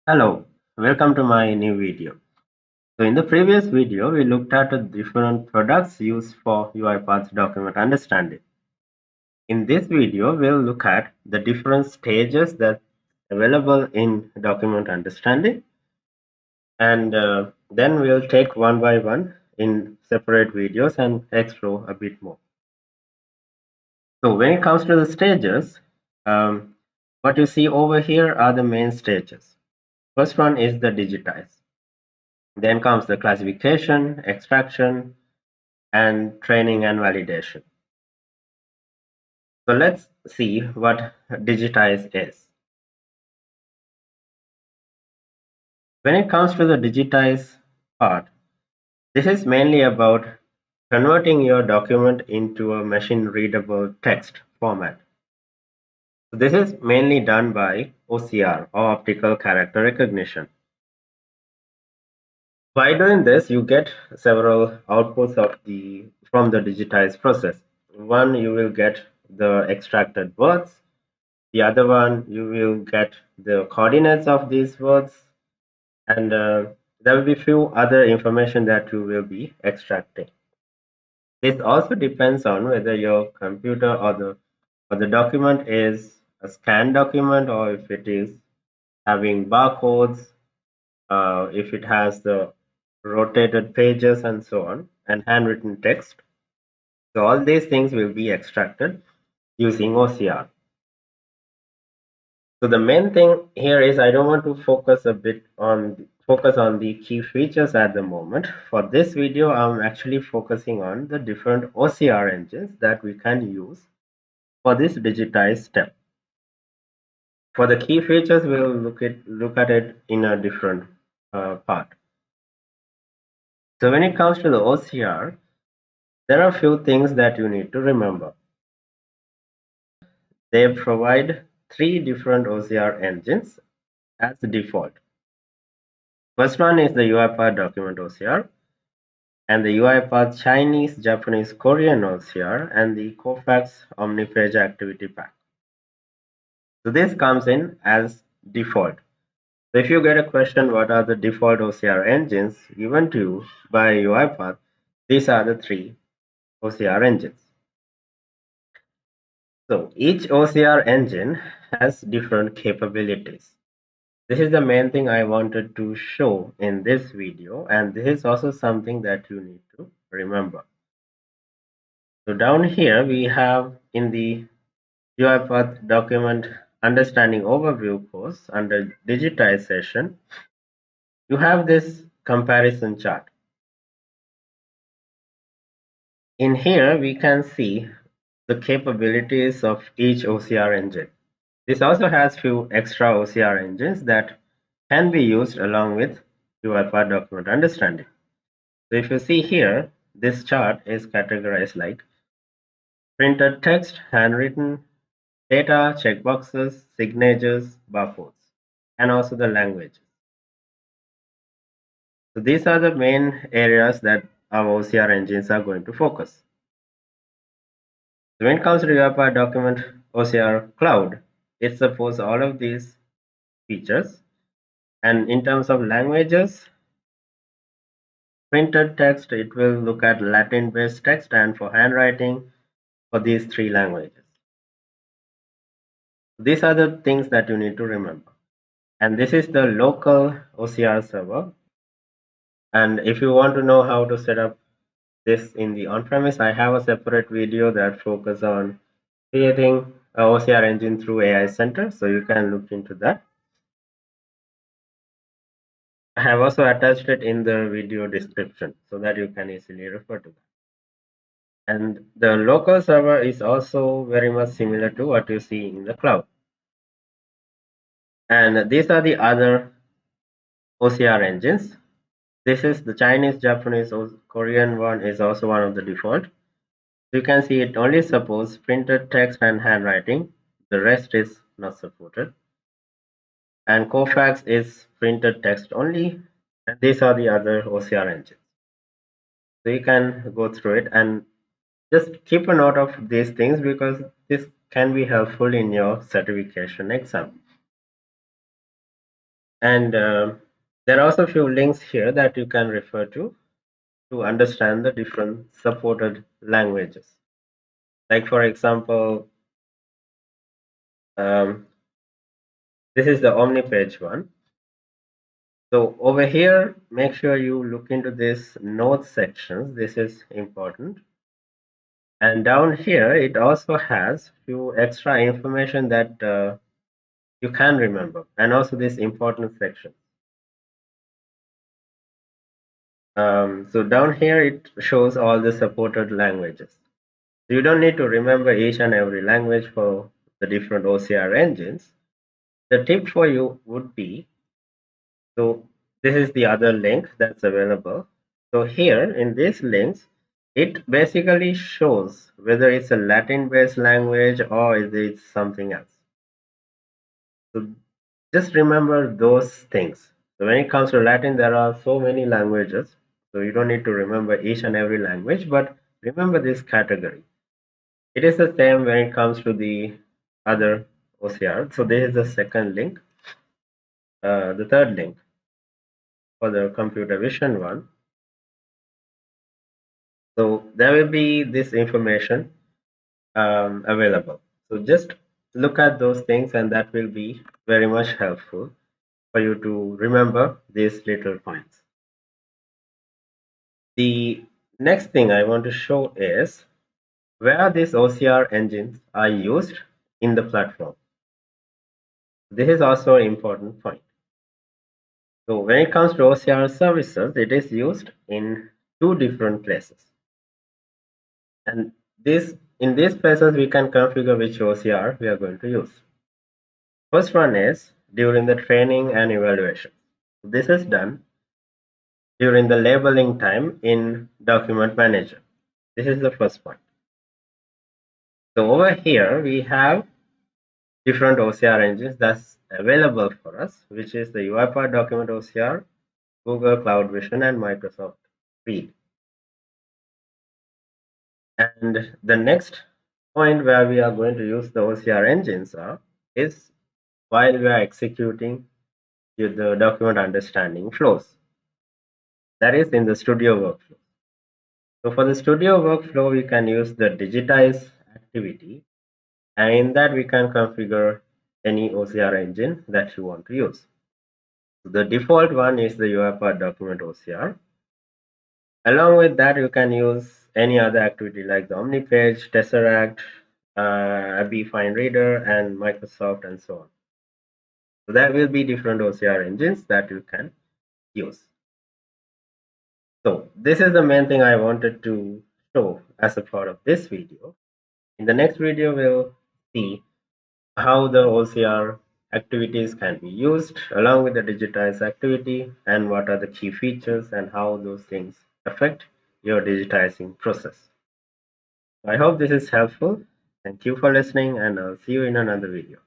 Hello, welcome to my new video. So in the previous video, we looked at the different products used for UiPath document understanding. In this video, we'll look at the different stages that available in document understanding, and then we'll take one by one in separate videos and explore a bit more. So when it comes to the stages, um, what you see over here are the main stages. First one is the digitize. Then comes the classification, extraction, and training and validation. So let's see what digitize is. When it comes to the digitize part, this is mainly about converting your document into a machine readable text format. So this is mainly done by OCR or Optical Character Recognition. By doing this, you get several outputs from the digitized process. One, you will get the extracted words. The other one, you will get the coordinates of these words, and there will be few other information that you will be extracting. This also depends on whether your computer or the document is a scanned document, or if it is having barcodes, if it has the rotated pages and so on, and handwritten text. So all these things will be extracted using OCR. So the main thing here is I don't want to focus on the key features at the moment. For this video, I'm actually focusing on the different OCR engines that we can use for this digitized step. For the key features, we'll look at it in a different part. So when it comes to the OCR, there are a few things that you need to remember. They provide three different OCR engines as the default. First one is the UiPath Document OCR, and the UiPath Chinese, Japanese, Korean OCR, and the Kofax Omnipage Activity Pack. So this comes in as default. So if you get a question, what are the default OCR engines given to you by UiPath? These are the three OCR engines. So each OCR engine has different capabilities. This is the main thing I wanted to show in this video, and this is also something that you need to remember. So down here we have in the UiPath Document Understanding Overview course under Digitization, you have this comparison chart. In here we can see the capabilities of each OCR engine. This also has few extra OCR engines that can be used along with UiPath Document Understanding. So if you see here, this chart is categorized like printed text, handwritten, data, checkboxes, signatures, barcodes, and also the language. So these are the main areas that our OCR engines are going to focus. So when it comes to UiPath Document OCR Cloud, it supports all of these features. And in terms of languages, printed text, it will look at Latin-based text, and for handwriting, for these three languages. These are the things that you need to remember. And this is the local OCR server. And if you want to know how to set up this in the on-premise, I have a separate video that focuses on creating a OCR engine through AI Center, so you can look into that. I have also attached it in the video description so that you can easily refer to that. And the local server is also very much similar to what you see in the cloud. And these are the other OCR engines. This is the Chinese, Japanese, or Korean one is also one of the default. You can see it only supports printed text and handwriting. The rest is not supported. And Kofax is printed text only. And these are the other OCR engines. So you can go through it and just keep a note of these things because this can be helpful in your certification exam. And there are also a few links here that you can refer to understand the different supported languages. Like for example, um, this is the Omni page one. So over here, make sure you look into this notes sections. This is important. And down here, it also has few extra information that you can remember, and also this important section. So down here, it shows all the supported languages. You don't need to remember each and every language for the different OCR engines. The tip for you would be, so this is the other link that's available. So here in these links, it basically shows whether it's a Latin-based language or is it something else. So just remember those things. So when it comes to Latin, there are so many languages. So you don't need to remember each and every language, but remember this category. It is the same when it comes to the other OCR. So this is the second link. The third link for the computer vision one. So there will be this information available. So just look at those things and that will be very much helpful for you to remember these little points. The next thing I want to show is where these OCR engines are used in the platform. This is also an important point. So when it comes to OCR services, it is used in two different places. And this in these places, we can configure which OCR we are going to use. First one is during the training and evaluation. This is done during the labeling time in Document Manager. This is the first point. So over here, we have different OCR engines that's available for us, which is the UiPath Document OCR, Google Cloud Vision, and Microsoft Read. And the next point where we are going to use the OCR engines is while we are executing the document understanding flows. That is in the studio workflow. So for the studio workflow, we can use the digitize activity, and in that we can configure any OCR engine that you want to use. So the default one is the UiPath Document OCR. Along with that, you can use any other activity like the OmniPage, Tesseract, Abbey Fine Reader, and Microsoft, and so on. So there will be different OCR engines that you can use. So this is the main thing I wanted to show as a part of this video. In the next video, we'll see how the OCR activities can be used along with the digitized activity and what are the key features and how those things affect your digitizing process. I hope this is helpful. Thank you for listening and I'll see you in another video.